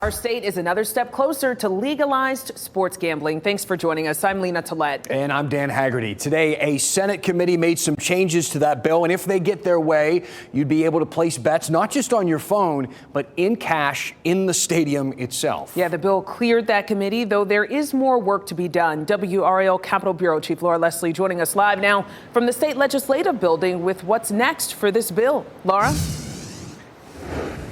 Our state is another step closer to legalized sports gambling. Thanks for joining us. I'm Lena Tillett. And I'm Dan Haggerty. Today, a Senate committee made some changes to that bill. And if they get their way, you'd be able to place bets not just on your phone, but in cash in the stadium itself. Yeah, the bill cleared that committee, though there is more work to be done. WRAL Capitol Bureau Chief Laura Leslie joining us live now from the state legislative building with what's next for this bill. Laura?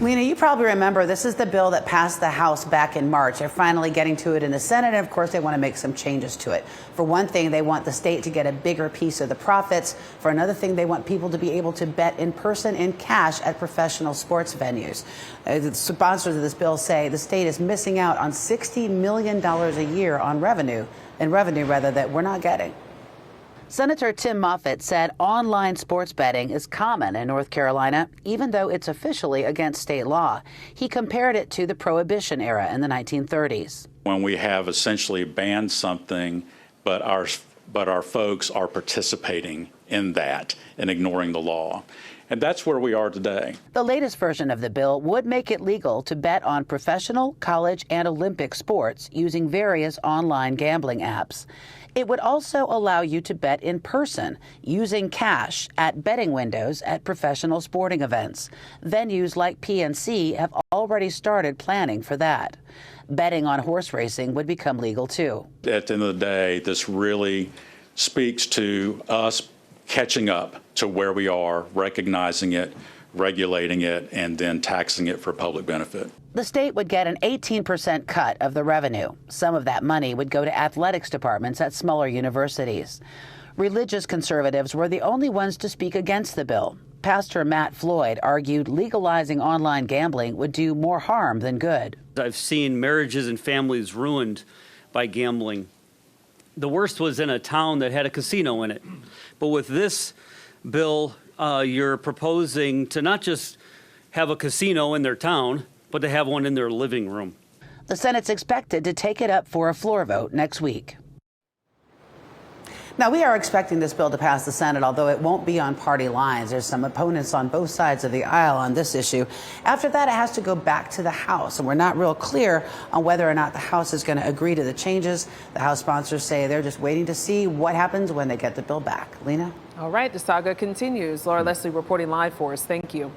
Lena, you probably remember this is the bill that passed the House back in March. They're finally getting to it in the Senate, and of course they want to make some changes to it. For one thing, they want the state to get a bigger piece of the profits. For another thing, they want people to be able to bet in person in cash at professional sports venues. The sponsors of this bill say the state is missing out on $60 million a year on revenue that we're not getting. Senator Tim Moffitt said online sports betting is common in North Carolina, even though it's officially against state law. He compared it to the Prohibition era in the 1930s. When we have essentially banned something, but our folks are participating in that and ignoring the law. And that's where we are today. The latest version of the bill would make it legal to bet on professional, college, and Olympic sports using various online gambling apps. It would also allow you to bet in person using cash at betting windows at professional sporting events. Venues like PNC have already started planning for that. Betting on horse racing would become legal too. At the end of the day, this really speaks to us catching up to where we are, recognizing it, regulating it, and then taxing it for public benefit. The state would get an 18% cut of the revenue. Some of that money would go to athletics departments at smaller universities. Religious conservatives were the only ones to speak against the bill. Pastor Matt Floyd argued legalizing online gambling would do more harm than good. I've seen marriages and families ruined by gambling. The worst was in a town that had a casino in it. But with this bill, you're proposing to not just have a casino in their town, but to have one in their living room. The Senate's expected to take it up for a floor vote next week. Now, we are expecting this bill to pass the Senate, although it won't be on party lines. There's some opponents on both sides of the aisle on this issue. After that, it has to go back to the House, and we're not real clear on whether or not the House is going to agree to the changes. The House sponsors say they're just waiting to see what happens when they get the bill back. Lena? All right, the saga continues. Laura Leslie reporting live for us. Thank you.